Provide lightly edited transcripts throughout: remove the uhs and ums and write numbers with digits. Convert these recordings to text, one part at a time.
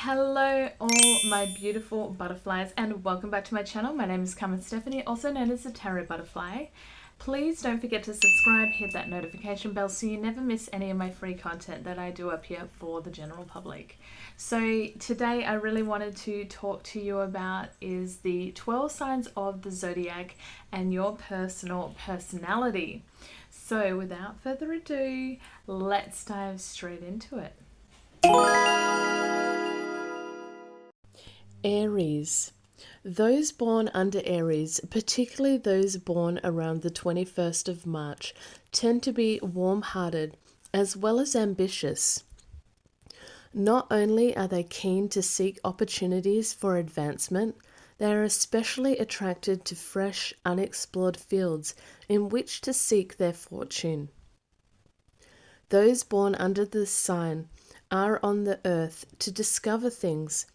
Hello all my beautiful butterflies and welcome back to my channel. My name is Carmen Stephanie, also known as the Tarot Butterfly. Please don't forget to subscribe, hit that notification bell so you never miss any of my free content that I do up here for the general public. So today I really wanted to talk to you about is the 12 signs of the Zodiac and your personal personality. So without further ado, let's dive straight into it. Aries. Those born under Aries, particularly those born around the 21st of March, tend to be warm-hearted as well as ambitious. Not only are they keen to seek opportunities for advancement, they are especially attracted to fresh, unexplored fields in which to seek their fortune. Those born under this sign are on the earth to discover things,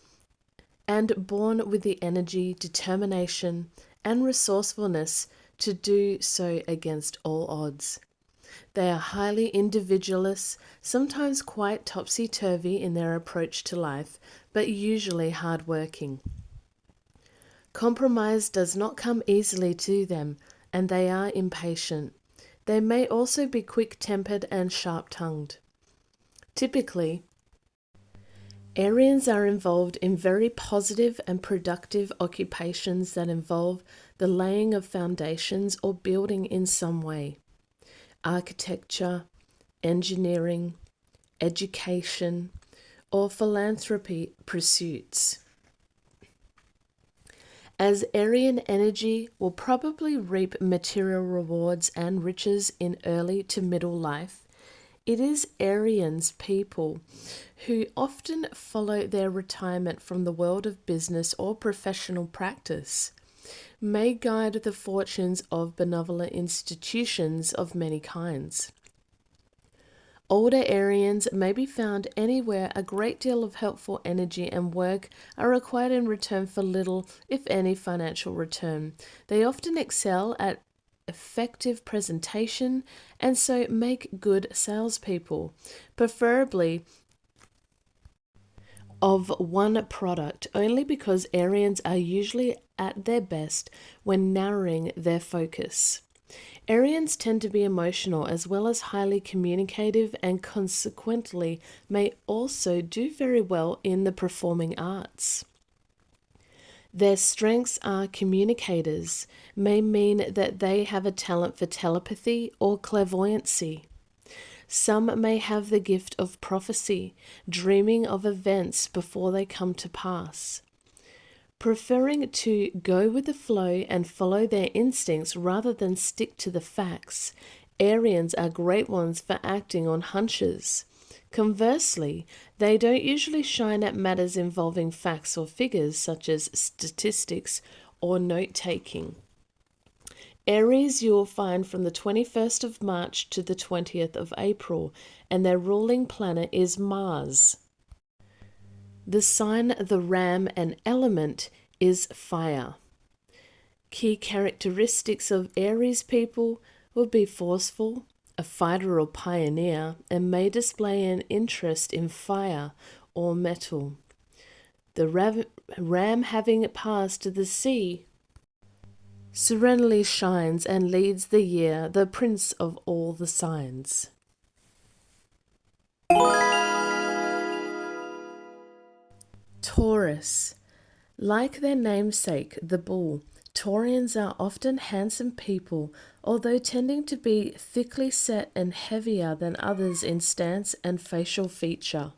and born with the energy, determination, and resourcefulness to do so against all odds. They are highly individualist, sometimes quite topsy-turvy in their approach to life, but usually hardworking. Compromise does not come easily to them, and they are impatient. They may also be quick-tempered and sharp-tongued. Typically, Arians are involved in very positive and productive occupations that involve the laying of foundations or building in some way. Architecture, engineering, education, or philanthropy pursuits. As Arian energy will probably reap material rewards and riches in early to middle life, it is Arians people who often follow their retirement from the world of business or professional practice, may guide the fortunes of benevolent institutions of many kinds. Older Arians may be found anywhere a great deal of helpful energy and work are required in return for little, if any, financial return. They often excel at effective presentation and so make good salespeople, preferably of one product, only because Arians are usually at their best when narrowing their focus. Arians tend to be emotional as well as highly communicative and consequently may also do very well in the performing arts. Their strengths are communicators, may mean that they have a talent for telepathy or clairvoyancy. Some may have the gift of prophecy, dreaming of events before they come to pass. Preferring to go with the flow and follow their instincts rather than stick to the facts, Arians are great ones for acting on hunches. Conversely, they don't usually shine at matters involving facts or figures such as statistics or note-taking. Aries you will find from the 21st of March to the 20th of April, and their ruling planet is Mars. The sign, the ram, and element is fire. Key characteristics of Aries people will be forceful, a fighter or pioneer, and may display an interest in fire or metal. The ram having passed the sea serenely shines and leads the year, the prince of all the signs. Taurus. Like their namesake, the bull, Taurians are often handsome people, although tending to be thickly set and heavier than others in stance and facial feature.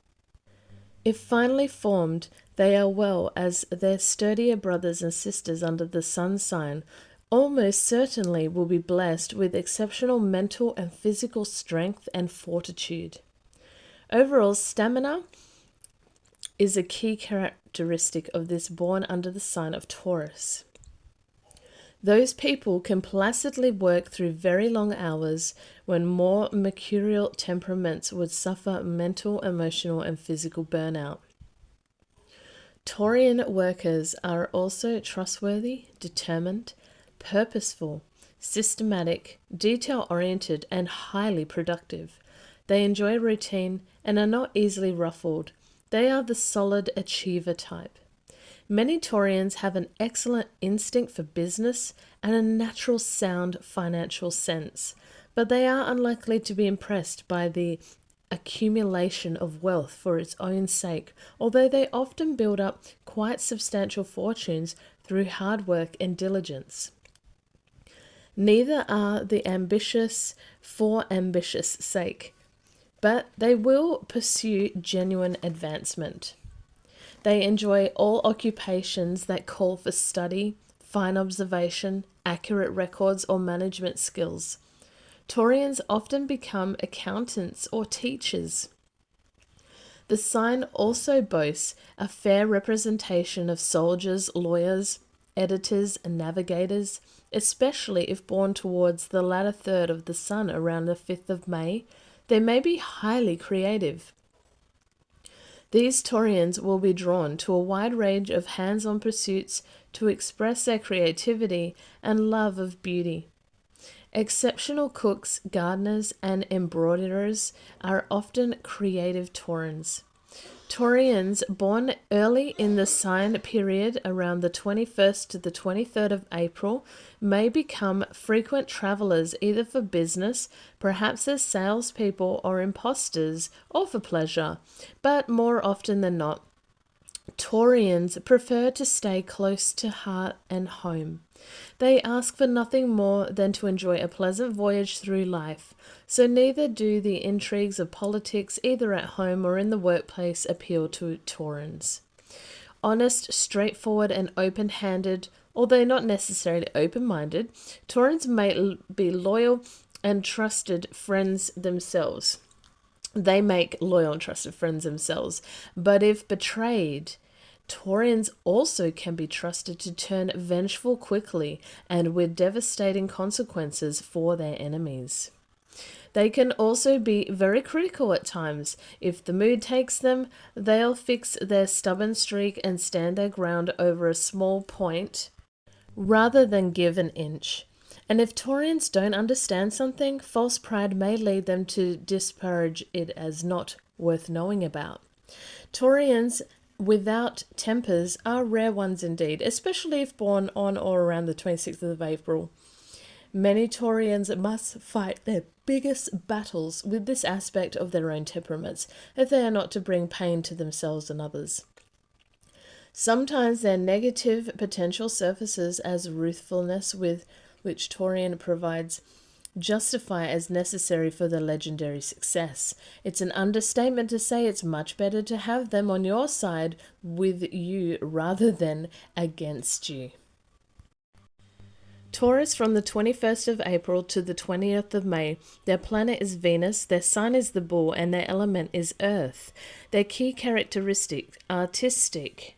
If finely formed, they are well as their sturdier brothers and sisters under the sun sign, almost certainly will be blessed with exceptional mental and physical strength and fortitude. Overall stamina is a key characteristic of this born under the sign of Taurus. Those people can placidly work through very long hours when more mercurial temperaments would suffer mental, emotional, and physical burnout. Taurian workers are also trustworthy, determined, purposeful, systematic, detail-oriented, and highly productive. They enjoy routine and are not easily ruffled. They are the solid achiever type. Many Taurians have an excellent instinct for business and a natural sound financial sense, but they are unlikely to be impressed by the accumulation of wealth for its own sake, although they often build up quite substantial fortunes through hard work and diligence. Neither are the ambitious for ambitious sake, but they will pursue genuine advancement. They enjoy all occupations that call for study, fine observation, accurate records, or management skills. Taurians often become accountants or teachers. The sign also boasts a fair representation of soldiers, lawyers, editors, and navigators, especially if born towards the latter third of the sun around the 5th of May. They may be highly creative. These Taurians will be drawn to a wide range of hands-on pursuits to express their creativity and love of beauty. Exceptional cooks, gardeners, and embroiderers are often creative Taurans. Taurians born early in the sign period around the 21st to the 23rd of April may become frequent travelers either for business, perhaps as salespeople or imposters, or for pleasure, but more often than not, Taurians prefer to stay close to heart and home. They ask for nothing more than to enjoy a pleasant voyage through life, so neither do the intrigues of politics either at home or in the workplace appeal to Taurans. Honest, straightforward, and open-handed, although not necessarily open-minded, Taurans may be loyal and trusted friends themselves. They make loyal and trusted friends themselves, but if betrayed, Taurians also can be trusted to turn vengeful quickly and with devastating consequences for their enemies. They can also be very critical at times. If the mood takes them, they'll fix their stubborn streak and stand their ground over a small point rather than give an inch. And if Taurians don't understand something, false pride may lead them to disparage it as not worth knowing about. Taurians without tempers are rare ones indeed, especially if born on or around the 26th of April. Many Taurians must fight their biggest battles with this aspect of their own temperaments if they are not to bring pain to themselves and others. Sometimes their negative potential surfaces as ruthfulness with which Taurian provides justify as necessary for the legendary success. It's an understatement to say it's much better to have them on your side with you rather than against you. Taurus from the 21st of April to the 20th of May. Their planet is Venus, their sign is the bull, and their element is earth. Their key characteristic, artistic,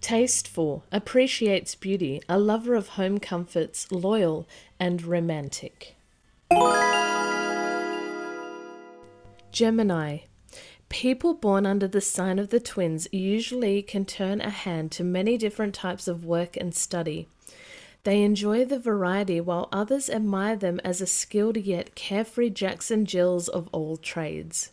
tasteful, appreciates beauty, a lover of home comforts, loyal, and romantic. Gemini. People born under the sign of the twins usually can turn a hand to many different types of work and study. They enjoy the variety while others admire them as a skilled yet carefree Jacks and Jills of all trades.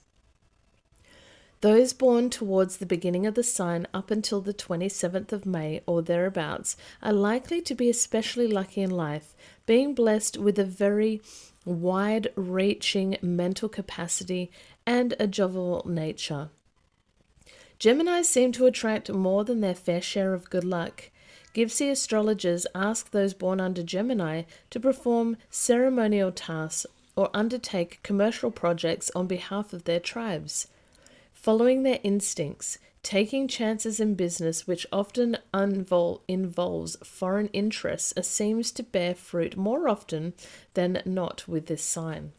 Those born towards the beginning of the sign up until the 27th of May or thereabouts are likely to be especially lucky in life, being blessed with a very wide-reaching mental capacity and a jovial nature. Geminis seem to attract more than their fair share of good luck. Gipsy astrologers ask those born under Gemini to perform ceremonial tasks or undertake commercial projects on behalf of their tribes. Following their instincts, taking chances in business which often involves foreign interests seems to bear fruit more often than not with this sign.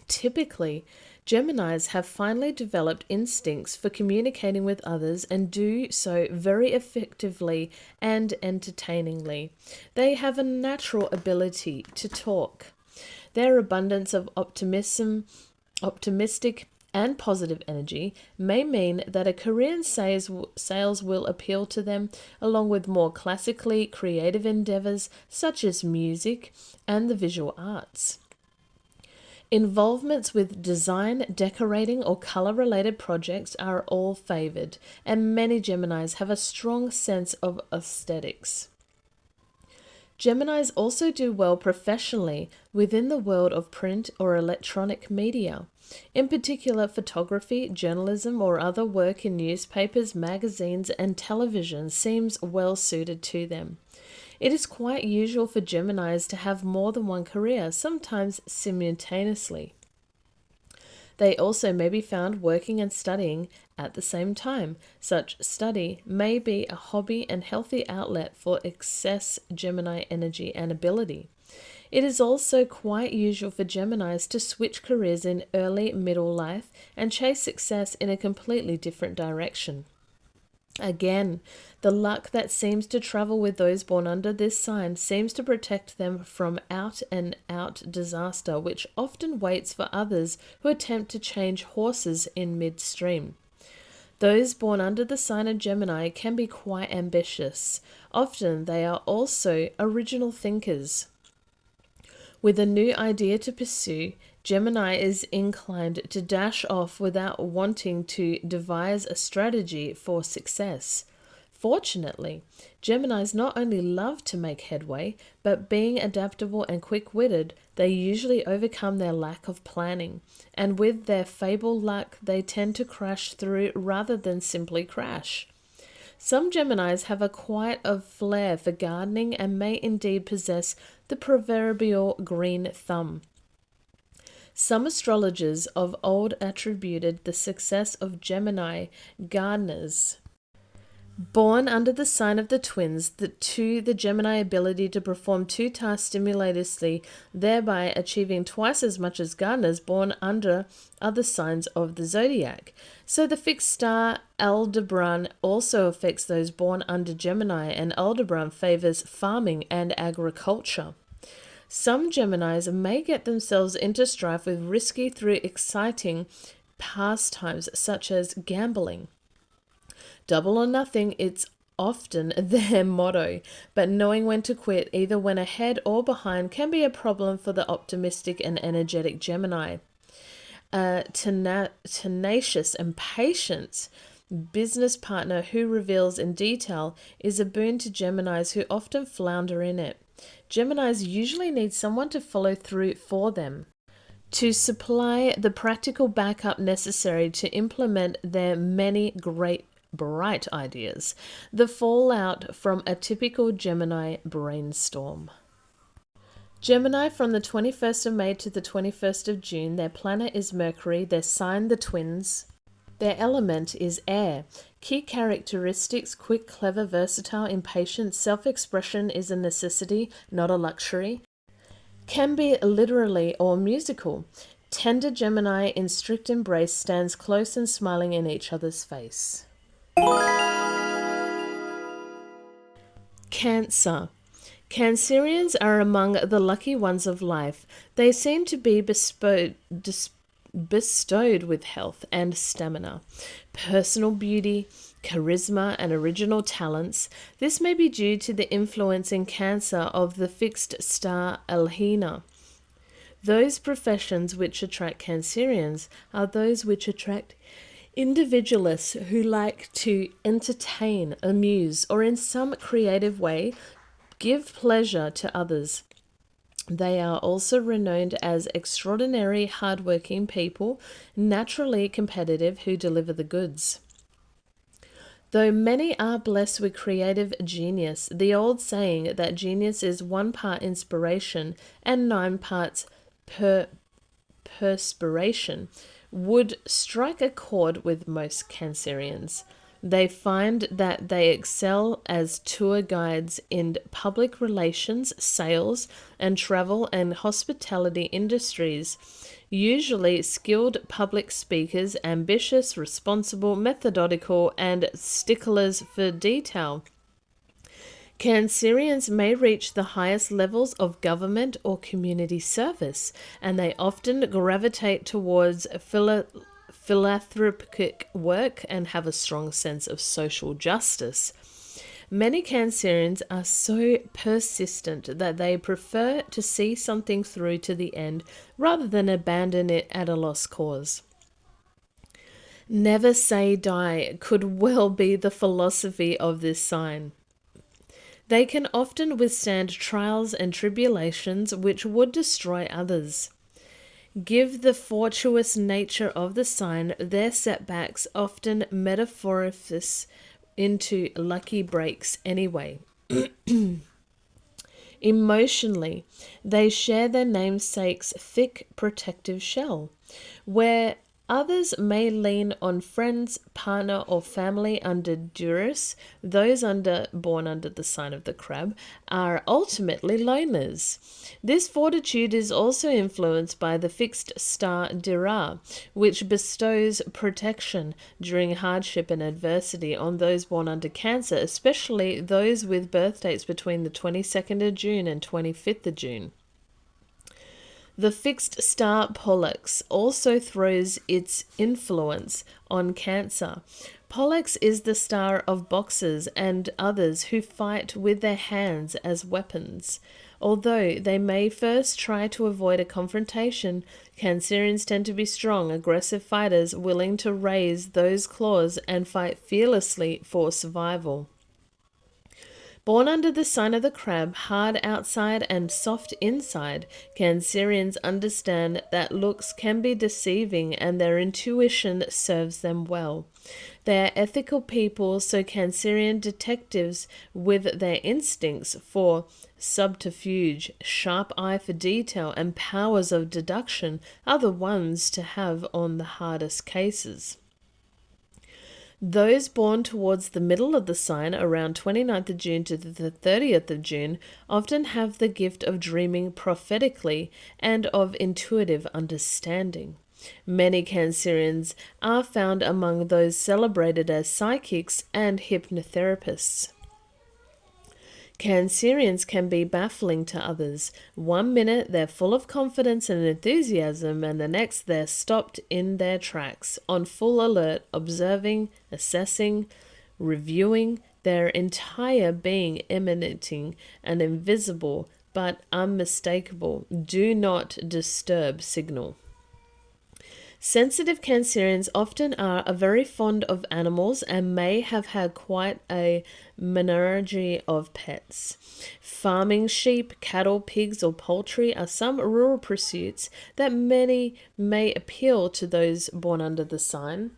Typically, Geminis have finely developed instincts for communicating with others and do so very effectively and entertainingly. They have a natural ability to talk. Their abundance of optimistic and positive energy may mean that a career in sales will appeal to them, along with more classically creative endeavors such as music and the visual arts. Involvements with design, decorating, or color-related projects are all favored, and many Geminis have a strong sense of aesthetics. Geminis also do well professionally within the world of print or electronic media. In particular, photography, journalism, or other work in newspapers, magazines, and television seems well suited to them. It is quite usual for Geminis to have more than one career, sometimes simultaneously. They also may be found working and studying at the same time. Such study may be a hobby and healthy outlet for excess Gemini energy and ability. It is also quite usual for Geminis to switch careers in early middle life and chase success in a completely different direction. Again, the luck that seems to travel with those born under this sign seems to protect them from out-and-out disaster, which often waits for others who attempt to change horses in midstream. Those born under the sign of Gemini can be quite ambitious. Often they are also original thinkers. With a new idea to pursue, Gemini is inclined to dash off without wanting to devise a strategy for success. Fortunately, Geminis not only love to make headway, but being adaptable and quick-witted, they usually overcome their lack of planning. And with their fable luck, they tend to crash through rather than simply crash. Some Geminis have a quite a flair for gardening and may indeed possess the proverbial green thumb. Some astrologers of old attributed the success of Gemini gardeners born under the sign of the twins to the Gemini ability to perform two tasks simultaneously, thereby achieving twice as much as gardeners born under other signs of the zodiac. So the fixed star Aldebaran also affects those born under Gemini, and Aldebaran favors farming and agriculture. Some Geminis may get themselves into strife with risky through exciting pastimes such as gambling. Double or nothing, it's often their motto, but knowing when to quit, either when ahead or behind, can be a problem for the optimistic and energetic Gemini. Tenacious and patient business partner who reveals in detail is a boon to Geminis who often flounder in it. Geminis usually need someone to follow through for them, to supply the practical backup necessary to implement their many bright ideas, the fallout from a typical Gemini brainstorm. Gemini, from the 21st of May to the 21st of June, their planet is Mercury, their sign the twins, their element is air. Key characteristics: quick, clever, versatile, impatient, self-expression is a necessity, not a luxury. Can be literally or musical. Tender Gemini in strict embrace stands close and smiling in each other's face. Cancer. Cancerians are among the lucky ones of life. They seem to be bestowed with health and stamina, personal beauty, charisma, and original talents. This may be due to the influence in Cancer of the fixed star Alhena. Those professions which attract Cancerians are those which attract individualists who like to entertain, amuse, or in some creative way give pleasure to others. They are also renowned as extraordinary, hardworking people, naturally competitive, who deliver the goods. Though many are blessed with creative genius, the old saying that genius is 1 part inspiration and 9 parts perspiration would strike a chord with most Cancerians. They find that they excel as tour guides in public relations, sales, and travel and hospitality industries. Usually skilled public speakers, ambitious, responsible, methodical, and sticklers for detail. Cancerians may reach the highest levels of government or community service, and they often gravitate towards philanthropic work and have a strong sense of social justice. Many Cancerians are so persistent that they prefer to see something through to the end rather than abandon it at a lost cause. Never say die could well be the philosophy of this sign. They can often withstand trials and tribulations which would destroy others. Give the fortuitous nature of the sign, their setbacks often metamorphose into lucky breaks anyway. Emotionally, they share their namesake's thick protective shell, where others may lean on friends, partner, or family under duress. Those born under the sign of the crab are ultimately loners. This fortitude is also influenced by the fixed star Dira, which bestows protection during hardship and adversity on those born under Cancer, especially those with birth dates between the 22nd of June and 25th of June. The fixed star Pollux also throws its influence on Cancer. Pollux is the star of boxers and others who fight with their hands as weapons. Although they may first try to avoid a confrontation, Cancerians tend to be strong, aggressive fighters willing to raise those claws and fight fearlessly for survival. Born under the sign of the crab, hard outside and soft inside, Cancerians understand that looks can be deceiving and their intuition serves them well. They are ethical people, so Cancerian detectives with their instincts for subterfuge, sharp eye for detail, and powers of deduction are the ones to have on the hardest cases. Those born towards the middle of the sign, around 29th of June to the 30th of June, often have the gift of dreaming prophetically and of intuitive understanding. Many Cancerians are found among those celebrated as psychics and hypnotherapists. Cancerians can be baffling to others. 1 minute they're full of confidence and enthusiasm, and the next they're stopped in their tracks, on full alert, observing, assessing, reviewing, their entire being emanating an invisible but unmistakable "do not disturb" signal. Sensitive Cancerians often are very fond of animals and may have had quite a menagerie of pets. Farming sheep, cattle, pigs, or poultry are some rural pursuits that many may appeal to those born under the sign.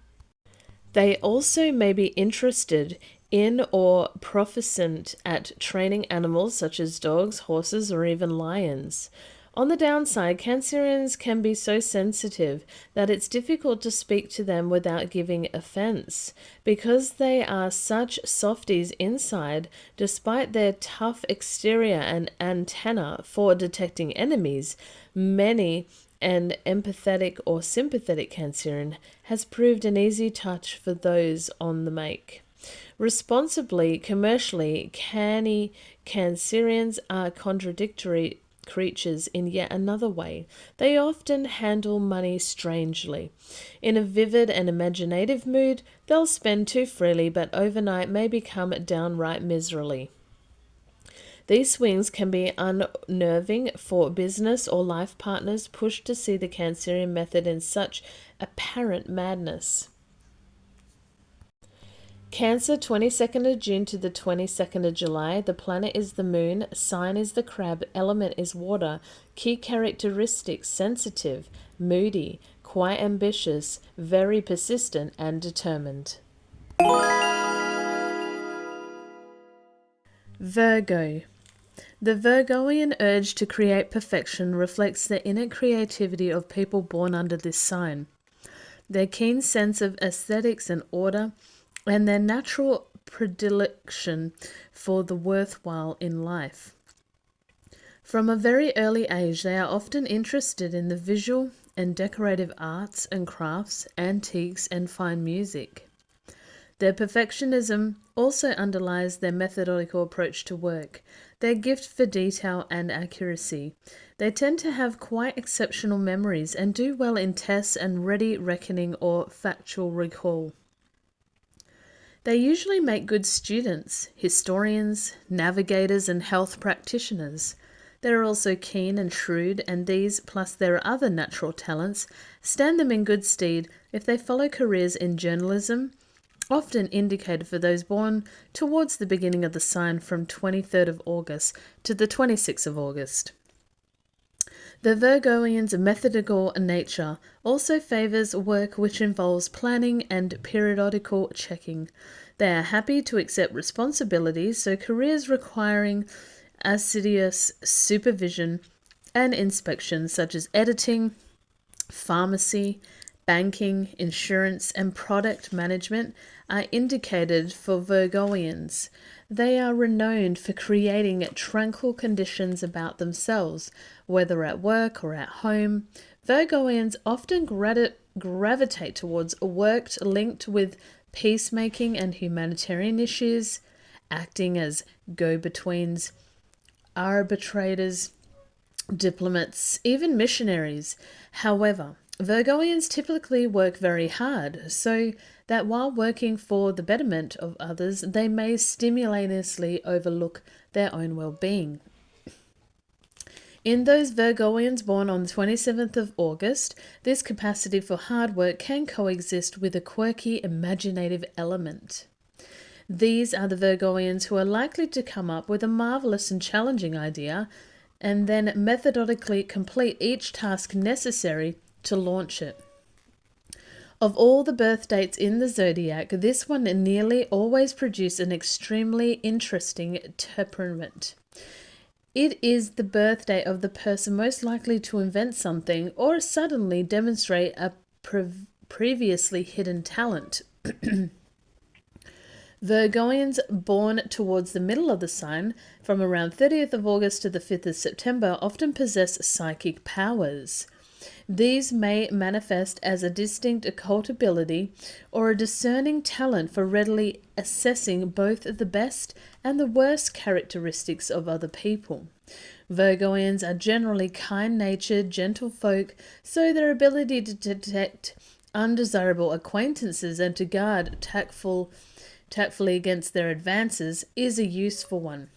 They also may be interested in or proficient at training animals such as dogs, horses, or even lions. On the downside, Cancerians can be so sensitive that it's difficult to speak to them without giving offense. Because they are such softies inside, despite their tough exterior and antenna for detecting enemies, many an empathetic or sympathetic Cancerian has proved an easy touch for those on the make. Responsibly, commercially, canny Cancerians are contradictory creatures in yet another way. They often handle money strangely. In a vivid and imaginative mood, they'll spend too freely, but overnight may become downright miserly. These swings can be unnerving for business or life partners pushed to see the Cancerian method in such apparent madness. Cancer, 22nd of June to the 22nd of July. The planet is the moon, sign is the crab, element is water, key characteristics sensitive, moody, quite ambitious, very persistent and determined. Virgo. The Virgoian urge to create perfection reflects the inner creativity of people born under this sign. Their keen sense of aesthetics and order, and their natural predilection for the worthwhile in life. From a very early age, they are often interested in the visual and decorative arts and crafts, antiques, and fine music. Their perfectionism also underlies their methodical approach to work, their gift for detail and accuracy. They tend to have quite exceptional memories and do well in tests and ready reckoning or factual recall. They usually make good students, historians, navigators, and health practitioners. They are also keen and shrewd, and these, plus their other natural talents, stand them in good stead if they follow careers in journalism, often indicated for those born towards the beginning of the sign from 23rd of August to the 26th of August. The Virgoians' methodical nature also favours work which involves planning and periodical checking. They are happy to accept responsibilities, so careers requiring assiduous supervision and inspection such as editing, pharmacy, banking, insurance, and product management are indicated for Virgoians. They are renowned for creating tranquil conditions about themselves, whether at work or at home. Virgoians often gravitate towards work linked with peacemaking and humanitarian issues, acting as go-betweens, arbitrators, diplomats, even missionaries. However, Virgoians typically work very hard, so that while working for the betterment of others, they may stimultaneously overlook their own well-being. In those Virgoians born on the 27th of August, this capacity for hard work can coexist with a quirky, imaginative element. These are the Virgoians who are likely to come up with a marvelous and challenging idea and then methodically complete each task necessary to launch it. Of all the birth dates in the zodiac, this one nearly always produces an extremely interesting temperament. It is the birthday of the person most likely to invent something or suddenly demonstrate a previously hidden talent. Virgoians born towards the middle of the sign, from around 30th of August to the 5th of September, often possess psychic powers. These may manifest as a distinct occult ability or a discerning talent for readily assessing both the best and the worst characteristics of other people. Virgoians are generally kind-natured, gentle folk, so their ability to detect undesirable acquaintances and to guard tactfully against their advances is a useful one.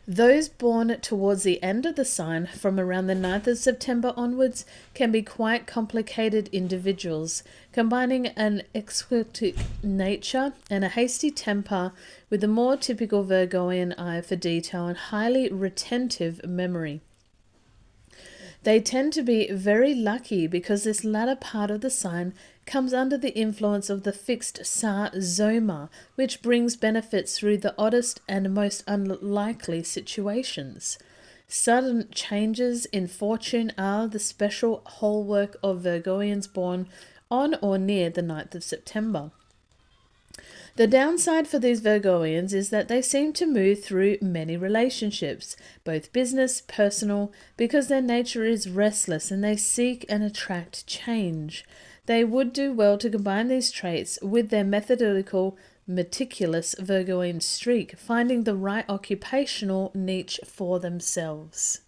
Those born towards the end of the sign, from around the 9th of September onwards, can be quite complicated individuals, combining an exquisite nature and a hasty temper with the more typical Virgoian eye for detail and highly retentive memory. They tend to be very lucky because this latter part of the sign comes under the influence of the fixed Zoma, which brings benefits through the oddest and most unlikely situations. Sudden changes in fortune are the special hallmark of Virgoians born on or near the 9th of September. The downside for these Virgoians is that they seem to move through many relationships, both business, personal, because their nature is restless and they seek and attract change. They would do well to combine these traits with their methodical, meticulous Virgoian streak, finding the right occupational niche for themselves.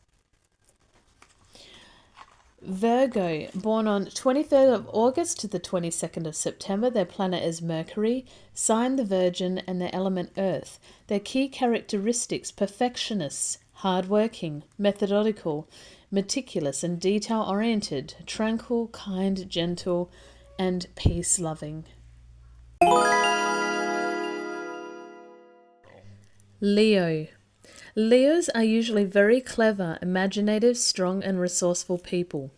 Virgo, born on 23rd of August to the 22nd of September. Their planet is Mercury, sign the Virgin, and their element Earth. Their key characteristics: perfectionists, hardworking, methodical, meticulous and detail-oriented, tranquil, kind, gentle, and peace-loving. Leo. Leos are usually very clever, imaginative, strong, and resourceful people.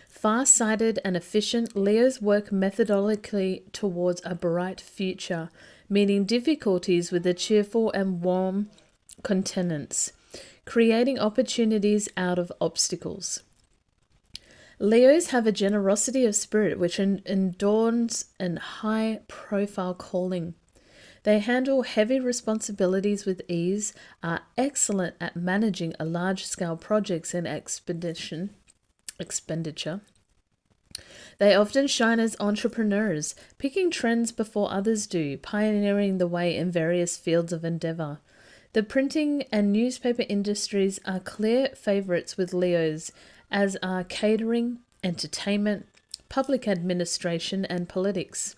Far-sighted and efficient, Leos work methodically towards a bright future, meeting difficulties with a cheerful and warm countenance, creating opportunities out of obstacles. Leos have a generosity of spirit which adorns a high-profile calling. They handle heavy responsibilities with ease, are excellent at managing a large-scale projects and expenditure. They often shine as entrepreneurs, picking trends before others do, pioneering the way in various fields of endeavor. The printing and newspaper industries are clear favorites with Leos, as are catering, entertainment, public administration, and politics.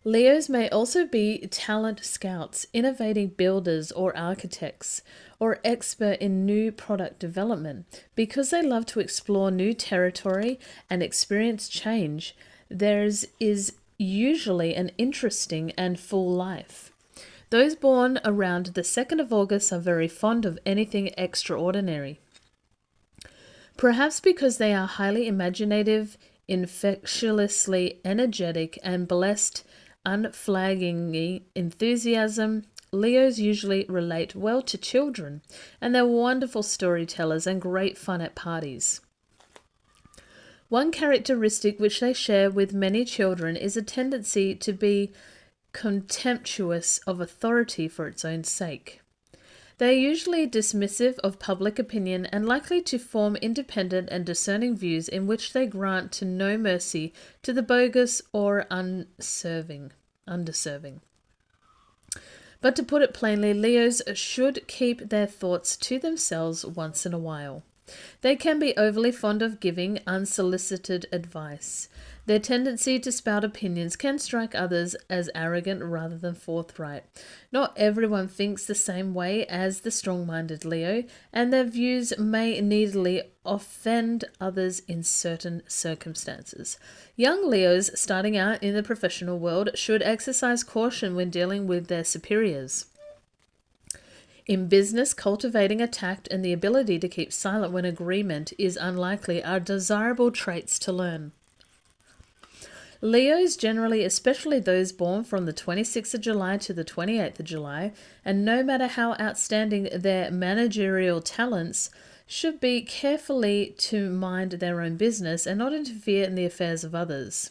Leos may also be talent scouts, innovative builders or architects, or expert in new product development. Because they love to explore new territory and experience change, theirs is usually an interesting and full life. Those born around the 2nd of August are very fond of anything extraordinary. Perhaps because they are highly imaginative, infectiously energetic, and blessed unflagging enthusiasm, Leos usually relate well to children, and they're wonderful storytellers and great fun at parties. One characteristic which they share with many children is a tendency to be contemptuous of authority for its own sake. They are usually dismissive of public opinion and likely to form independent and discerning views in which they grant to no mercy to the bogus or undeserving. But to put it plainly, Leos should keep their thoughts to themselves once in a while. They can be overly fond of giving unsolicited advice. Their tendency to spout opinions can strike others as arrogant rather than forthright. Not everyone thinks the same way as the strong-minded Leo, and their views may needily offend others in certain circumstances. Young Leos starting out in the professional world should exercise caution when dealing with their superiors. In business, cultivating a tact and the ability to keep silent when agreement is unlikely are desirable traits to learn. Leos generally, especially those born from the 26th of July to the 28th of July, and no matter how outstanding their managerial talents, should be carefully to mind their own business and not interfere in the affairs of others.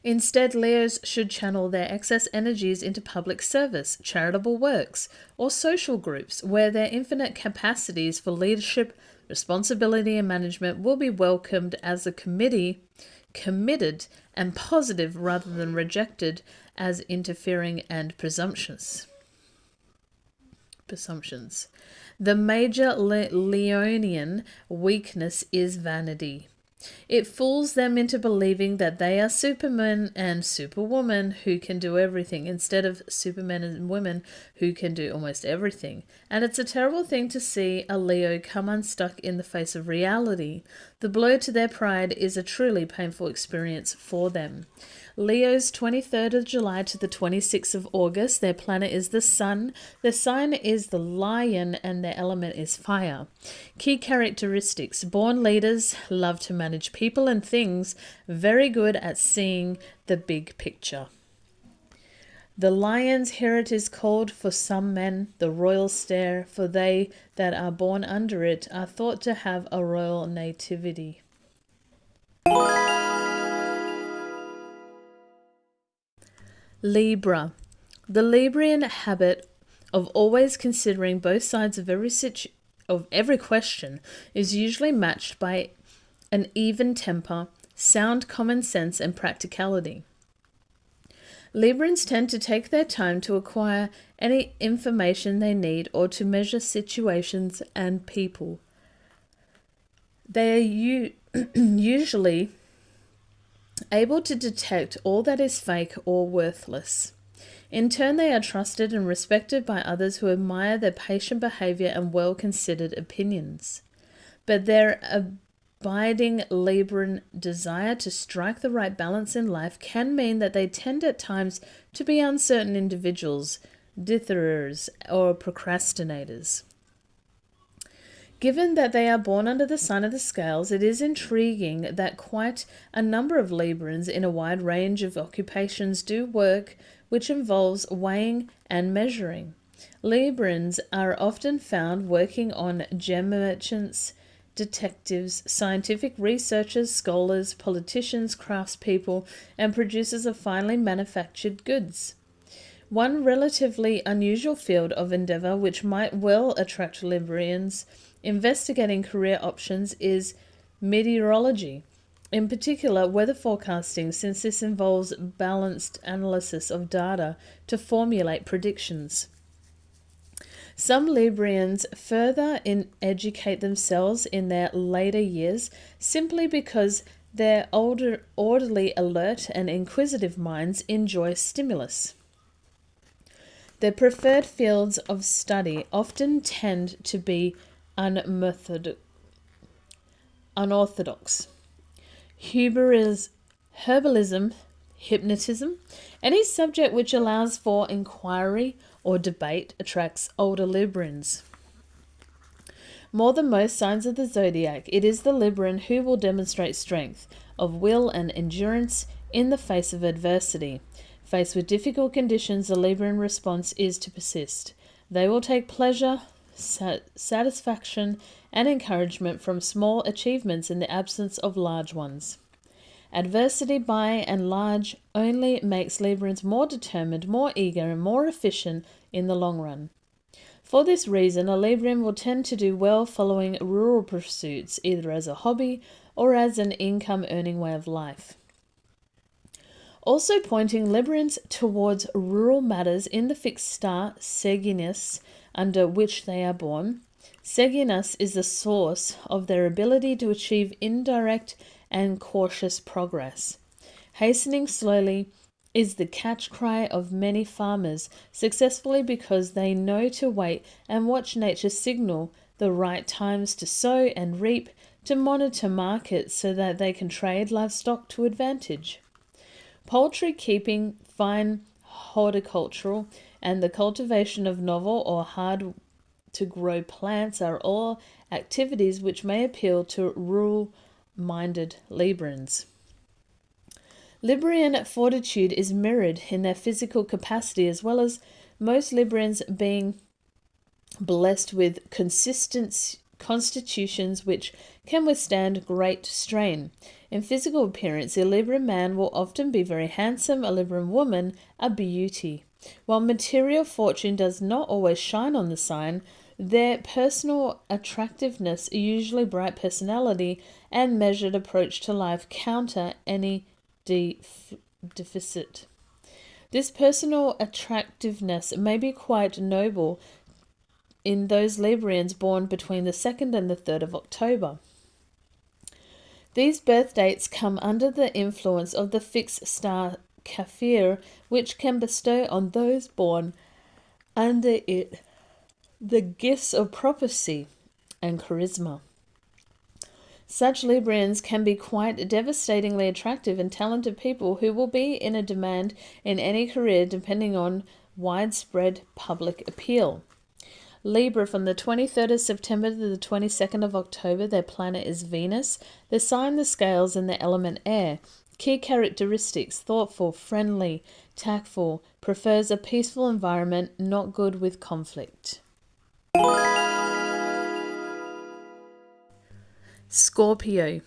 Instead, Leos should channel their excess energies into public service, charitable works, or social groups where their infinite capacities for leadership, responsibility, and management will be welcomed as a committed and positive rather than rejected as interfering and presumptuous. The major Leonian weakness is vanity. It fools them into believing that they are Superman and Superwoman who can do everything instead of Supermen and women who can do almost everything. And it's a terrible thing to see a Leo come unstuck in the face of reality. The blow to their pride is a truly painful experience for them. Leo's 23rd of July to the 26th of August, their planet is the Sun, their sign is the Lion, and their element is fire. Key characteristics: born leaders, love to manage people and things, very good at seeing the big picture. The Lion's here it is called for some men the royal stare, for they that are born under it are thought to have a royal nativity. Libra. The Librian habit of always considering both sides of every question is usually matched by an even temper, sound common sense, and practicality. Librans tend to take their time to acquire any information they need or to measure situations and people. They are usually able to detect all that is fake or worthless. In turn, they are trusted and respected by others who admire their patient behavior and well-considered opinions. But their abiding Libran desire to strike the right balance in life can mean that they tend at times to be uncertain individuals, ditherers, or procrastinators. Given that they are born under the sign of the scales, it is intriguing that quite a number of Librans in a wide range of occupations do work which involves weighing and measuring. Librans are often found working on gem merchants, detectives, scientific researchers, scholars, politicians, craftspeople, and producers of finely manufactured goods. One relatively unusual field of endeavor which might well attract Librans investigating career options is meteorology, in particular weather forecasting, since this involves balanced analysis of data to formulate predictions. Some Librans further educate themselves in their later years simply because Their orderly, alert, and inquisitive minds enjoy stimulus. Their preferred fields of study often tend to be unorthodox. Herbalism, hypnotism, any subject which allows for inquiry or debate attracts older Librans. More than most signs of the zodiac, it is the Libran who will demonstrate strength of will and endurance in the face of adversity. Faced with difficult conditions, the Libran response is to persist. They will take pleasure, satisfaction, and encouragement from small achievements in the absence of large ones. Adversity, by and large, only makes Librans more determined, more eager, and more efficient in the long run. For this reason, a Libran will tend to do well following rural pursuits, either as a hobby or as an income-earning way of life. Also pointing Librans towards rural matters in the fixed star Sagittarius under which they are born. Sagittarius is the source of their ability to achieve indirect and cautious progress. Hastening slowly is the catch cry of many farmers, successfully because they know to wait and watch nature signal the right times to sow and reap, to monitor markets so that they can trade livestock to advantage. Poultry keeping, fine horticultural, and the cultivation of novel or hard to grow plants are all activities which may appeal to rural-minded Librans. Librian fortitude is mirrored in their physical capacity, as well as most Librans being blessed with constitutions which can withstand great strain. In physical appearance, a Libran man will often be very handsome, a Libran woman a beauty. While material fortune does not always shine on the sign, their personal attractiveness, usually bright personality, and measured approach to life counter any deficit. This personal attractiveness may be quite noble in those Librians born between the 2nd and the 3rd of October. These birth dates come under the influence of the fixed star Kaffir, which can bestow on those born under it the gifts of prophecy and charisma. Such Librians can be quite devastatingly attractive and talented people who will be in a demand in any career depending on widespread public appeal. Libra, from the 23rd of September to the 22nd of October, their planet is Venus, the sign the scales and the element air. Key characteristics: thoughtful, friendly, tactful, prefers a peaceful environment, not good with conflict. Scorpio.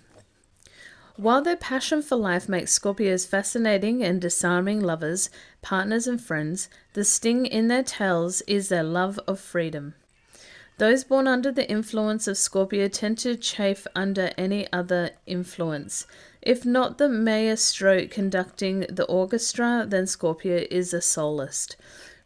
While their passion for life makes Scorpios fascinating and disarming lovers, partners, and friends, the sting in their tails is their love of freedom. Those born under the influence of Scorpio tend to chafe under any other influence. If not the maestro conducting the orchestra, then Scorpio is a soloist.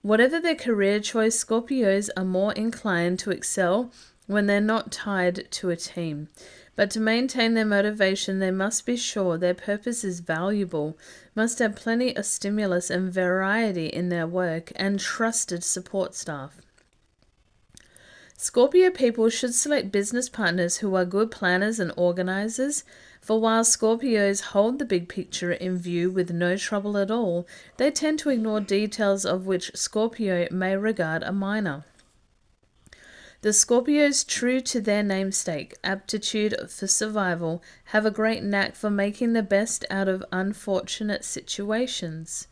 Whatever their career choice, Scorpios are more inclined to excel when they're not tied to a team. But to maintain their motivation, they must be sure their purpose is valuable, must have plenty of stimulus and variety in their work, and trusted support staff. Scorpio people should select business partners who are good planners and organizers, for while Scorpios hold the big picture in view with no trouble at all, they tend to ignore details of which Scorpio may regard a minor. The Scorpios, true to their namesake, aptitude for survival, have a great knack for making the best out of unfortunate situations.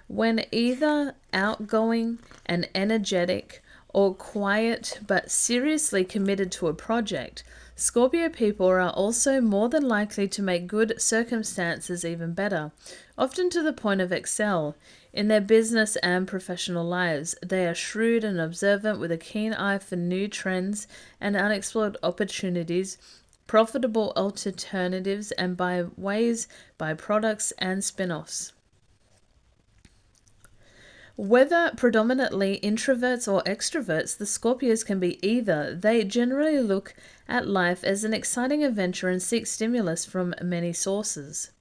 When either outgoing and energetic or quiet but seriously committed to a project, Scorpio people are also more than likely to make good circumstances even better, often to the point of excel. In their business and professional lives, they are shrewd and observant with a keen eye for new trends and unexplored opportunities, profitable alternatives, and by products and spin-offs. Whether predominantly introverts or extroverts, the Scorpios can be either. They generally look at life as an exciting adventure and seek stimulus from many sources.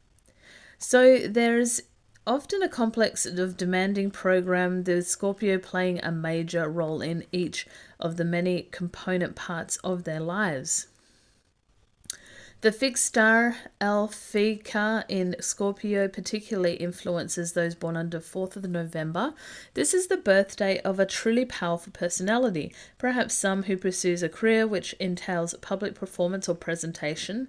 So there's often a complex of demanding program, the Scorpio playing a major role in each of the many component parts of their lives. The fixed star Alphica in Scorpio particularly influences those born under 4th of November. This is the birthday of a truly powerful personality, perhaps some who pursues a career which entails public performance or presentation.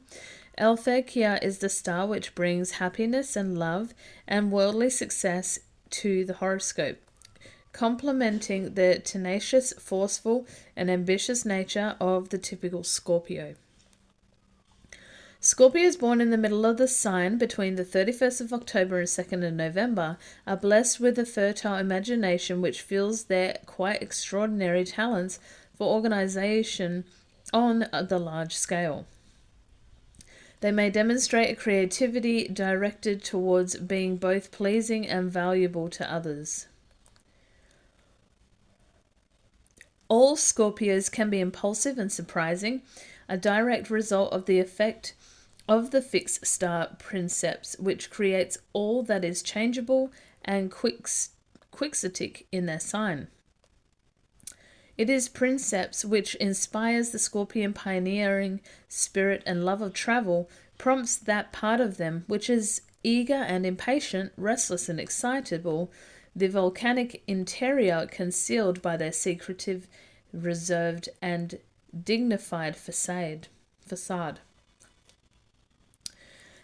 Alphica is the star which brings happiness and love and worldly success to the horoscope, complementing the tenacious, forceful, and ambitious nature of the typical Scorpio. Scorpios born in the middle of the sign between the 31st of October and 2nd of November are blessed with a fertile imagination which fuels their quite extraordinary talents for organization on the large scale. They may demonstrate a creativity directed towards being both pleasing and valuable to others. All Scorpios can be impulsive and surprising, a direct result of the effect of the fixed star princeps, which creates all that is changeable and quixotic in their sign. It is princeps which inspires the Scorpion pioneering spirit and love of travel, prompts that part of them which is eager and impatient, restless and excitable, the volcanic interior concealed by their secretive, reserved and dignified facade.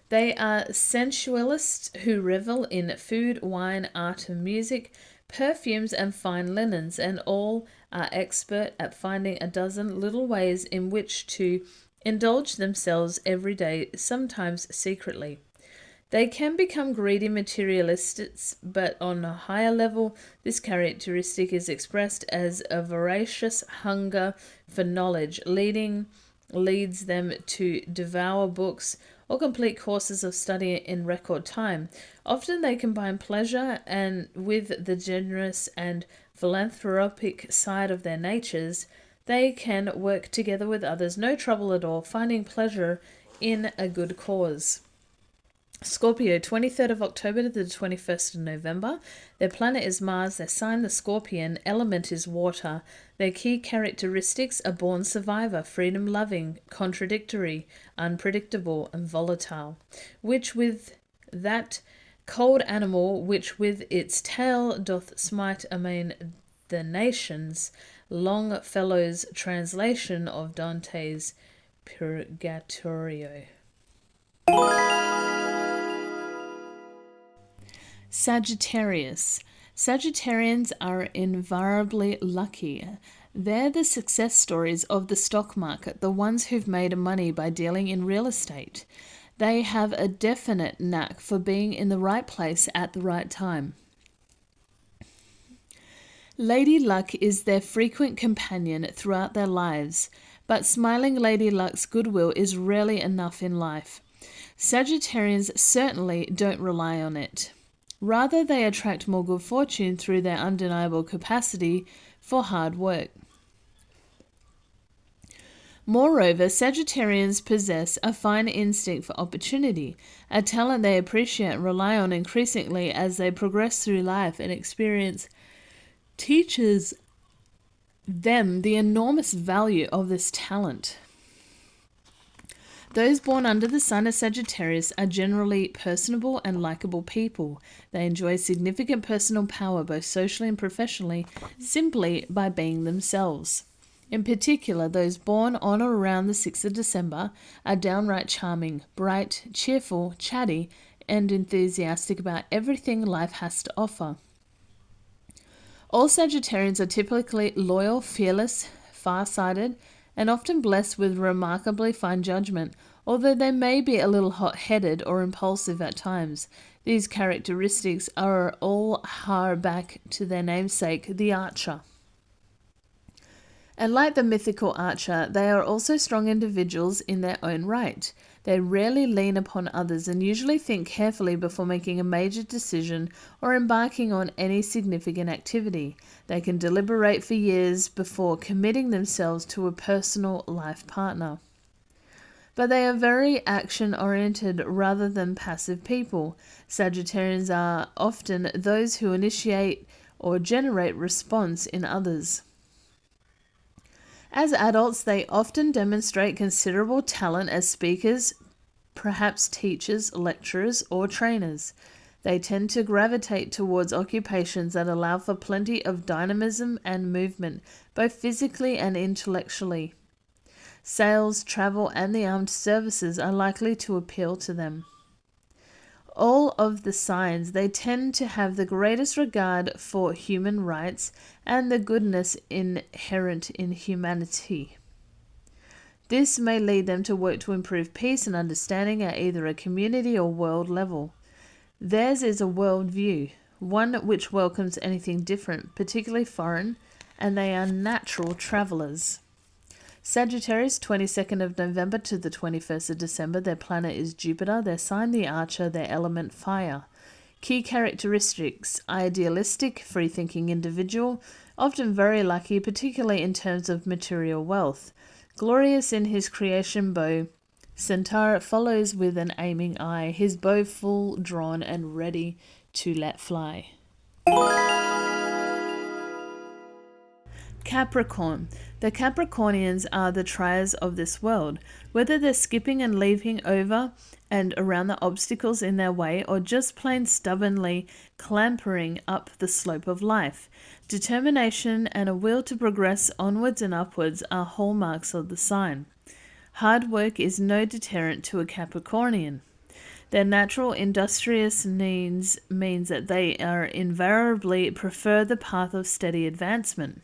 They are sensualists who revel in food, wine, art and music, perfumes and fine linens, and all are expert at finding a dozen little ways in which to indulge themselves every day, sometimes secretly. They can become greedy materialists, but on a higher level, this characteristic is expressed as a voracious hunger for knowledge, leads them to devour books or complete courses of study in record time. Often they combine pleasure and with the generous and philanthropic side of their natures. They can work together with others, no trouble at all, finding pleasure in a good cause. Scorpio, 23rd of October to the 21st of November. Their planet is Mars, their sign the Scorpion, element is water. Their key characteristics are born survivor, freedom-loving, contradictory, unpredictable, and volatile, which with that cold animal which with its tail doth smite amain the nations. Longfellow's translation of Dante's Purgatorio. Sagittarius. Sagittarians are invariably lucky. They're the success stories of the stock market, the ones who've made money by dealing in real estate. They have a definite knack for being in the right place at the right time. Lady Luck is their frequent companion throughout their lives, but smiling Lady Luck's goodwill is rarely enough in life. Sagittarians certainly don't rely on it. Rather, they attract more good fortune through their undeniable capacity for hard work. Moreover, Sagittarians possess a fine instinct for opportunity, a talent they appreciate and rely on increasingly as they progress through life, and experience teaches them the enormous value of this talent. Those born under the sign of Sagittarius are generally personable and likable people. They enjoy significant personal power both socially and professionally simply by being themselves. In particular, those born on or around the 6th of December are downright charming, bright, cheerful, chatty, and enthusiastic about everything life has to offer. All Sagittarians are typically loyal, fearless, far-sighted, and often blessed with remarkably fine judgment, although they may be a little hot-headed or impulsive at times. These characteristics are all hark back to their namesake, the archer. And like the mythical archer, they are also strong individuals in their own right. They rarely lean upon others and usually think carefully before making a major decision or embarking on any significant activity. They can deliberate for years before committing themselves to a personal life partner. But they are very action-oriented rather than passive people. Sagittarians are often those who initiate or generate response in others. As adults, they often demonstrate considerable talent as speakers, perhaps teachers, lecturers, or trainers. They tend to gravitate towards occupations that allow for plenty of dynamism and movement, both physically and intellectually. Sales, travel, and the armed services are likely to appeal to them. All of the signs, they tend to have the greatest regard for human rights and the goodness inherent in humanity. This may lead them to work to improve peace and understanding at either a community or world level. Theirs is a world view, one which welcomes anything different, particularly foreign, and they are natural travelers. Sagittarius, 22nd of November to the 21st of December. Their planet is Jupiter, their sign the Archer, their element fire. Key characteristics: idealistic, free-thinking individual, often very lucky, particularly in terms of material wealth. Glorious in his creation bow, Centaur follows with an aiming eye, his bow full drawn and ready to let fly. Capricorn. The Capricornians are the triers of this world. Whether they're skipping and leaping over and around the obstacles in their way, or just plain stubbornly clambering up the slope of life, determination and a will to progress onwards and upwards are hallmarks of the sign. Hard work is no deterrent to a Capricornian. Their natural industrious means that they are invariably prefer the path of steady advancement.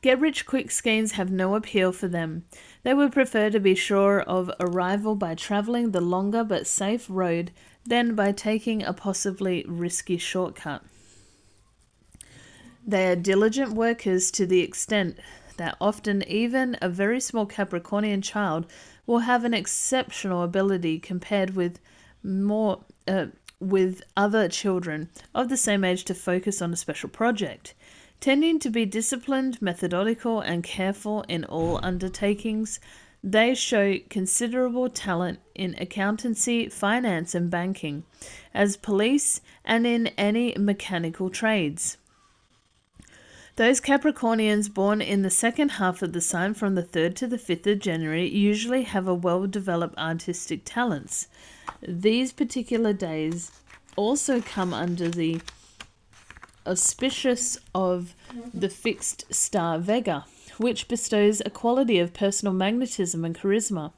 Get-rich-quick schemes have no appeal for them. They would prefer to be sure of arrival by travelling the longer but safe road than by taking a possibly risky shortcut. They are diligent workers to the extent that often even a very small Capricornian child will have an exceptional ability compared with other children of the same age to focus on a special project. Tending to be disciplined, methodical, and careful in all undertakings, they show considerable talent in accountancy, finance, and banking, as police, and in any mechanical trades. Those Capricornians born in the second half of the sign from the 3rd to the 5th of January usually have a well-developed artistic talents. These particular days also come under the auspices of the fixed star Vega, which bestows a quality of personal magnetism and charisma.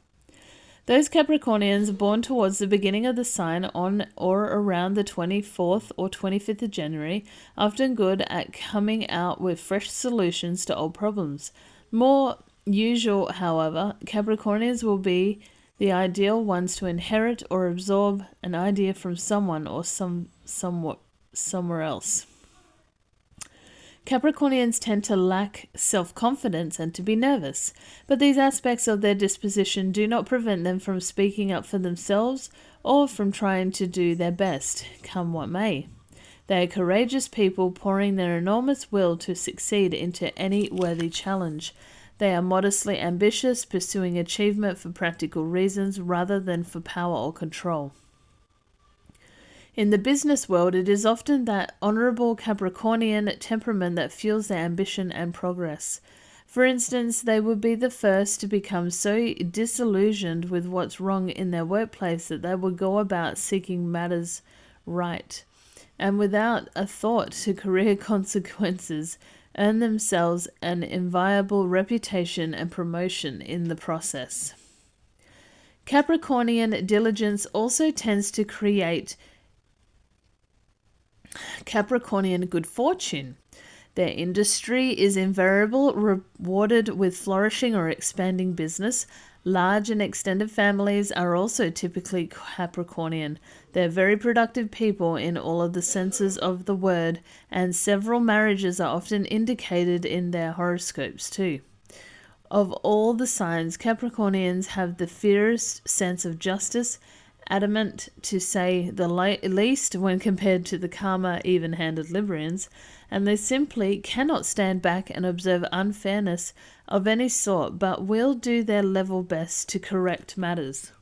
Those Capricornians born towards the beginning of the sign on or around the 24th or 25th of January are often good at coming out with fresh solutions to old problems. More usual, however, Capricornians will be the ideal ones to inherit or absorb an idea from someone or somewhere else. Capricornians tend to lack self-confidence and to be nervous, but these aspects of their disposition do not prevent them from speaking up for themselves or from trying to do their best, come what may. They are courageous people, pouring their enormous will to succeed into any worthy challenge. They are modestly ambitious, pursuing achievement for practical reasons rather than for power or control. In the business world, it is often that honorable Capricornian temperament that fuels their ambition and progress. For instance, they would be the first to become so disillusioned with what's wrong in their workplace that they would go about seeking matters right, and without a thought to career consequences, earn themselves an enviable reputation and promotion in the process. Capricornian diligence also tends to create Capricornian good fortune. Their industry is invariably rewarded with flourishing or expanding business. Large and extended families are also typically Capricornian. They're very productive people in all of the senses of the word, and several marriages are often indicated in their horoscopes too. Of all the signs, Capricornians have the fiercest sense of justice, adamant to say the least when compared to the calmer, even-handed Librians, and they simply cannot stand back and observe unfairness of any sort, but will do their level best to correct matters.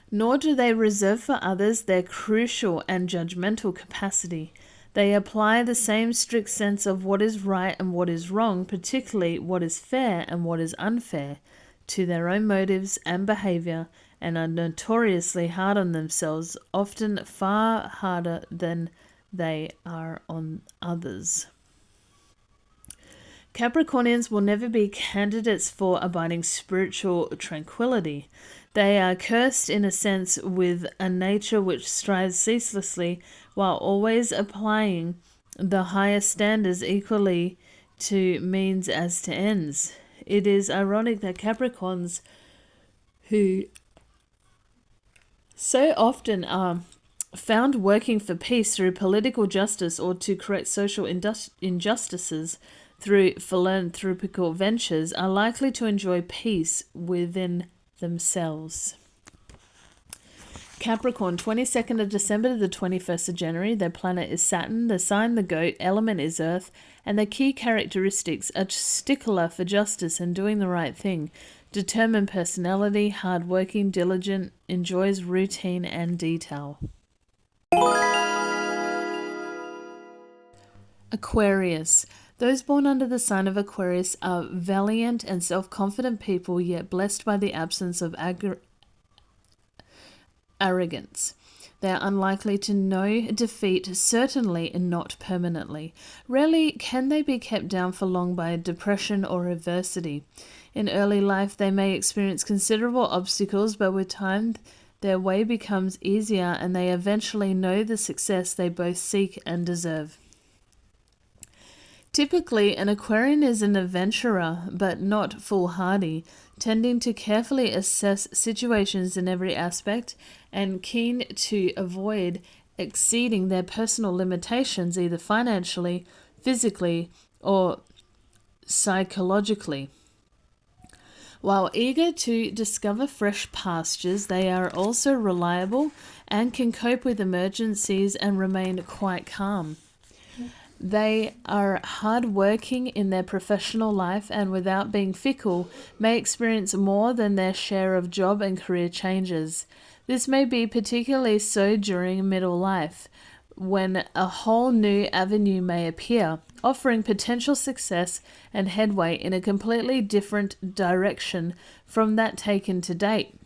Nor do they reserve for others their crucial and judgmental capacity. They apply the same strict sense of what is right and what is wrong, particularly what is fair and what is unfair, to their own motives and behavior, and are notoriously hard on themselves, often far harder than they are on others. Capricornians will never be candidates for abiding spiritual tranquility. They are cursed in a sense with a nature which strives ceaselessly while always applying the higher standards equally to means as to ends. It is ironic that Capricorns, who so often are found working for peace through political justice or to correct social injustices through philanthropical ventures, are likely to enjoy peace within themselves. Capricorn, 22nd of December to the 21st of January. Their planet is Saturn, the sign the goat, element is earth, and their key characteristics are stickler for justice and doing the right thing, determined personality, hardworking, diligent, enjoys routine and detail. Aquarius. Those born under the sign of Aquarius are valiant and self-confident people, yet blessed by the absence of arrogance. They are unlikely to know defeat, certainly not permanently. Rarely can they be kept down for long by depression or adversity. In early life, they may experience considerable obstacles, but with time, their way becomes easier and they eventually know the success they both seek and deserve. Typically, an Aquarian is an adventurer, but not foolhardy, tending to carefully assess situations in every aspect and keen to avoid exceeding their personal limitations either financially, physically, or psychologically. While eager to discover fresh pastures, they are also reliable and can cope with emergencies and remain quite calm. They are hard-working in their professional life and, without being fickle, may experience more than their share of job and career changes. This may be particularly so during middle life, when a whole new avenue may appear, offering potential success and headway in a completely different direction from that taken to date.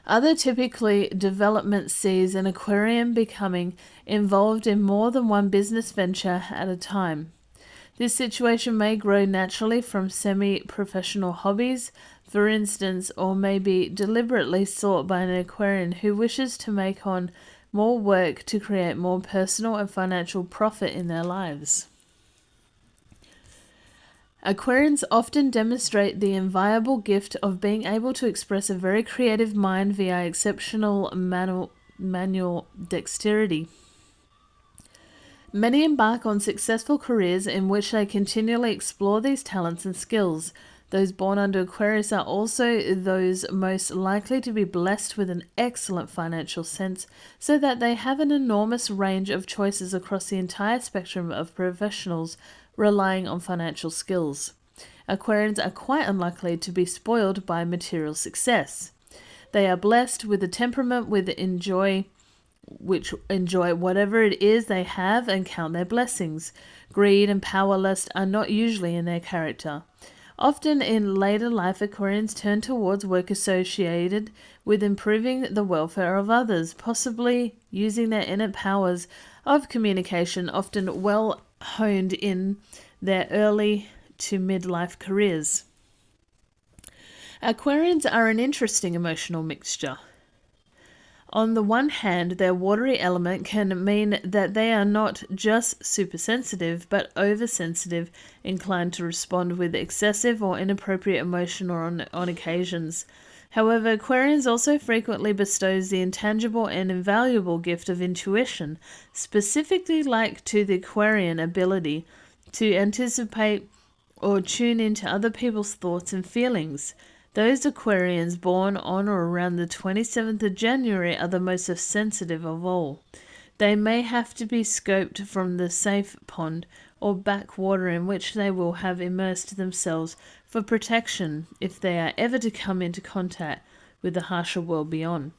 Other typically development sees an Aquarian becoming involved in more than one business venture at a time. This situation may grow naturally from semi-professional hobbies, for instance, or may be deliberately sought by an Aquarian who wishes to make on more work to create more personal and financial profit in their lives. Aquarians often demonstrate the inviolable gift of being able to express a very creative mind via exceptional manual dexterity. Many embark on successful careers in which they continually explore these talents and skills. Those born under Aquarius are also those most likely to be blessed with an excellent financial sense, so that they have an enormous range of choices across the entire spectrum of professionals relying on financial skills. Aquarians are quite unlikely to be spoiled by material success. They are blessed with a temperament which enjoy whatever it is they have and count their blessings. Greed and power lust are not usually in their character. Often in later life, Aquarians turn towards work associated with improving the welfare of others, possibly using their innate powers of communication, often well honed in their early to midlife careers. Aquarians are an interesting emotional mixture. On the one hand, their watery element can mean that they are not just supersensitive, but oversensitive, inclined to respond with excessive or inappropriate emotion on occasions. However, Aquarians also frequently bestows the intangible and invaluable gift of intuition, specifically like to the Aquarian ability to anticipate or tune into other people's thoughts and feelings. Those Aquarians born on or around the 27th of January are the most sensitive of all. They may have to be scoped from the safe pond or backwater in which they will have immersed themselves for protection if they are ever to come into contact with the harsher world beyond.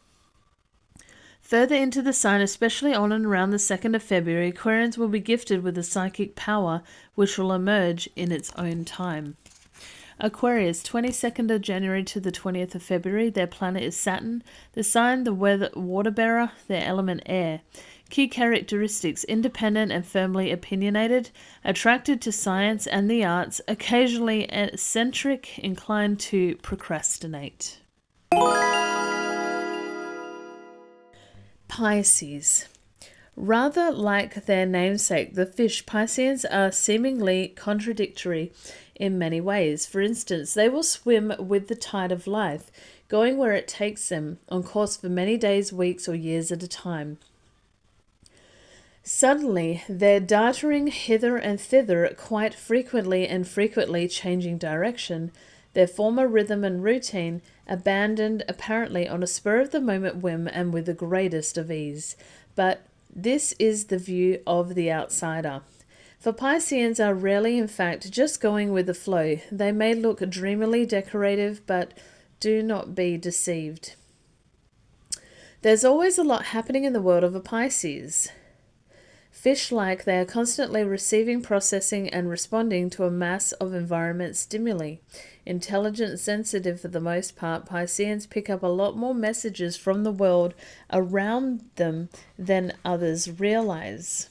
Further into the sign, especially on and around the 2nd of February, Aquarians will be gifted with a psychic power which will emerge in its own time. Aquarius, 22nd of January to the 20th of February, their planet is Saturn, the sign the water bearer, their element air. Key characteristics: independent and firmly opinionated, attracted to science and the arts, occasionally eccentric, inclined to procrastinate. Pisces. Rather like their namesake, the fish, Pisceans are seemingly contradictory in many ways. For instance, they will swim with the tide of life, going where it takes them, on course for many days, weeks, or years at a time. Suddenly, they're darting hither and thither, quite frequently changing direction, their former rhythm and routine abandoned apparently on a spur-of-the-moment whim and with the greatest of ease. But this is the view of the outsider. For Pisceans are rarely, in fact, just going with the flow. They may look dreamily decorative, but do not be deceived. There's always a lot happening in the world of a Pisces. Fish-like, they are constantly receiving, processing, and responding to a mass of environment stimuli. Intelligent, sensitive for the most part, Pisceans pick up a lot more messages from the world around them than others realize.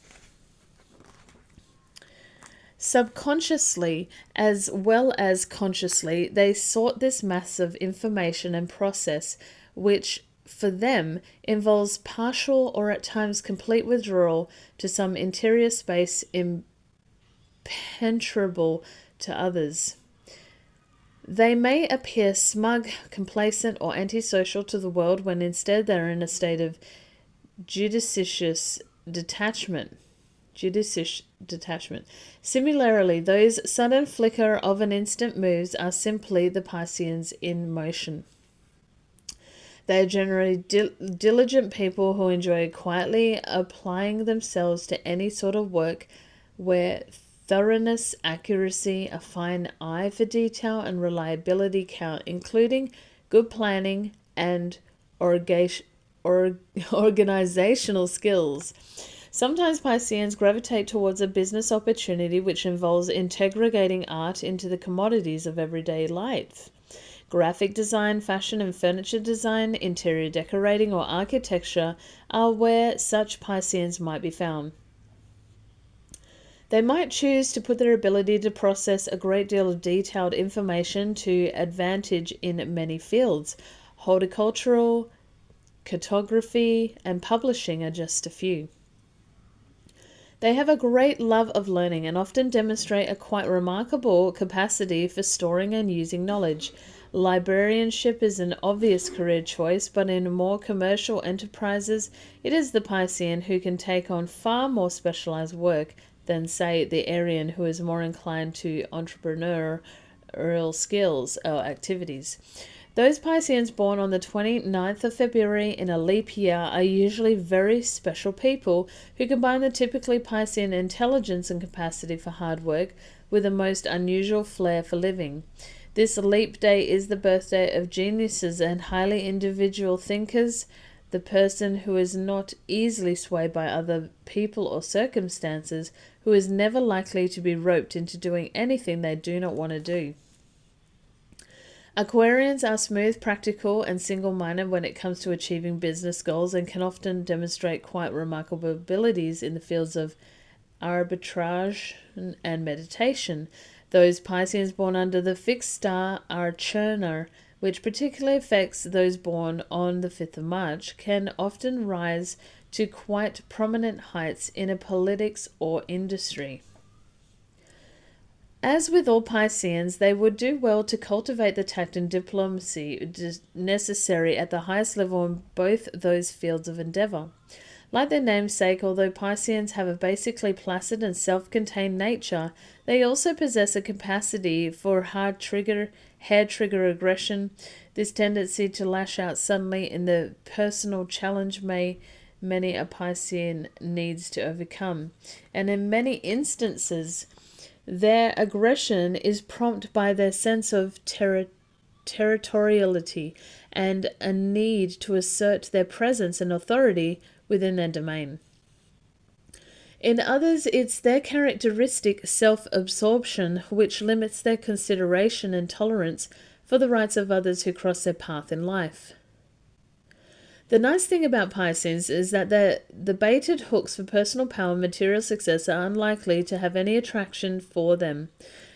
Subconsciously, as well as consciously, they sort this mass of information and process, which for them involves partial or at times complete withdrawal to some interior space impenetrable to others. They may appear smug, complacent, or antisocial to the world when instead they are in a state of judicious detachment. Similarly, those sudden flicker of an instant moves are simply the Pisceans in motion. They are generally diligent people who enjoy quietly applying themselves to any sort of work where thoroughness, accuracy, a fine eye for detail, and reliability count, including good planning and organizational skills. Sometimes Pisceans gravitate towards a business opportunity which involves integrating art into the commodities of everyday life. Graphic design, fashion and furniture design, interior decorating, or architecture are where such Pisceans might be found. They might choose to put their ability to process a great deal of detailed information to advantage in many fields. Horticultural, cartography, and publishing are just a few. They have a great love of learning and often demonstrate a quite remarkable capacity for storing and using knowledge. Librarianship is an obvious career choice, but in more commercial enterprises, it is the Piscean who can take on far more specialized work than, say, the Arian, who is more inclined to entrepreneurial skills or activities. Those Pisceans born on the 29th of February in a leap year are usually very special people who combine the typically Piscean intelligence and capacity for hard work with a most unusual flair for living. This leap day is the birthday of geniuses and highly individual thinkers, the person who is not easily swayed by other people or circumstances, who is never likely to be roped into doing anything they do not want to do. Aquarians are smooth, practical, and single-minded when it comes to achieving business goals and can often demonstrate quite remarkable abilities in the fields of arbitrage and meditation. Those Pisceans born under the fixed star Arcturus, which particularly affects those born on the 5th of March, can often rise to quite prominent heights in a politics or industry. As with all Pisceans, they would do well to cultivate the tact and diplomacy necessary at the highest level in both those fields of endeavor. Like their namesake, although Pisceans have a basically placid and self-contained nature, they also possess a capacity for hair trigger aggression. This tendency to lash out suddenly in the personal challenge many a Piscean needs to overcome. And in many instances, their aggression is prompted by their sense of territoriality and a need to assert their presence and authority within their domain. In others, it's their characteristic self-absorption which limits their consideration and tolerance for the rights of others who cross their path in life. The nice thing about Pisces is that the baited hooks for personal power and material success are unlikely to have any attraction for them.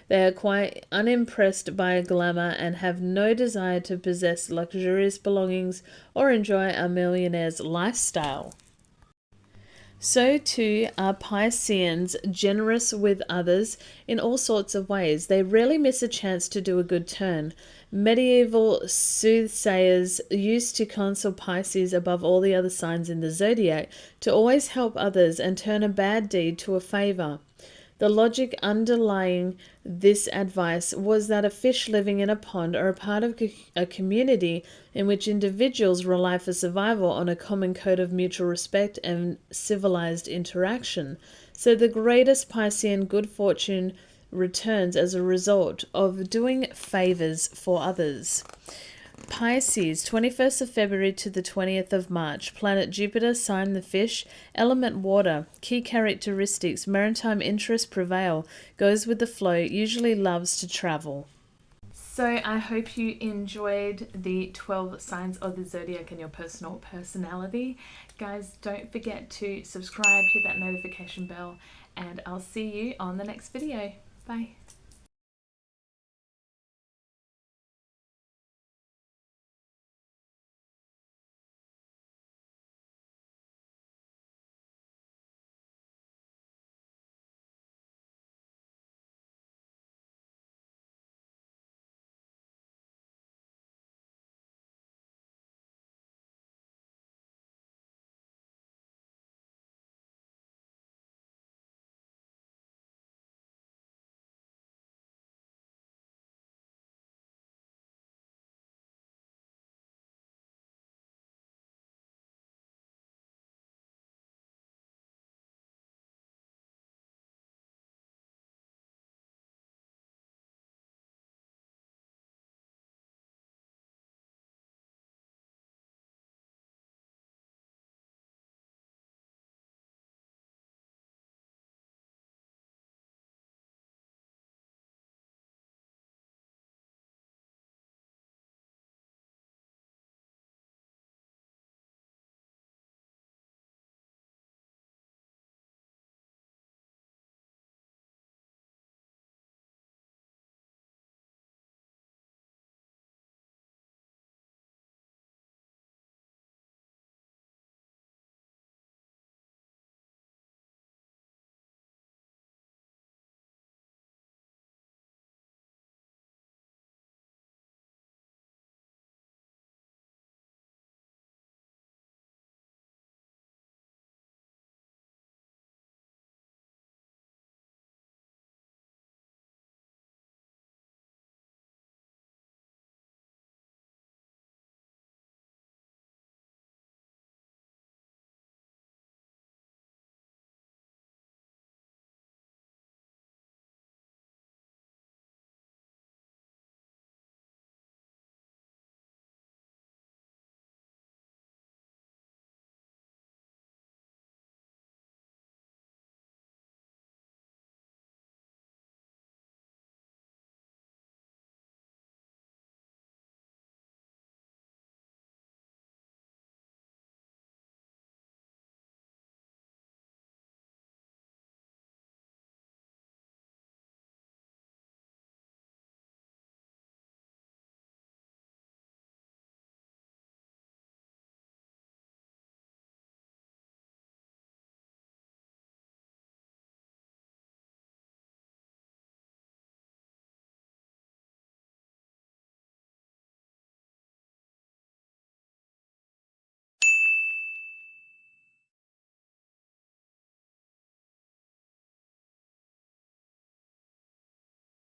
They are quite unimpressed by glamour and have no desire to possess luxurious belongings or enjoy a millionaire's lifestyle. So too are Pisceans generous with others in all sorts of ways. They rarely miss a chance to do a good turn. Medieval soothsayers used to counsel Pisces above all the other signs in the zodiac to always help others and turn a bad deed to a favor. The logic underlying this advice was that a fish living in a pond are a part of a community in which individuals rely for survival on a common code of mutual respect and civilized interaction. So the greatest Piscean good fortune returns as a result of doing favors for others. Pisces, 21st of February to the 20th of March. Planet Jupiter, sign the fish. Element water. Key characteristics. Maritime interest prevail. Goes with the flow. Usually loves to travel. So I hope you enjoyed the 12 signs of the zodiac and your personal personality. Guys, don't forget to subscribe, hit that notification bell, and I'll see you on the next video. Bye.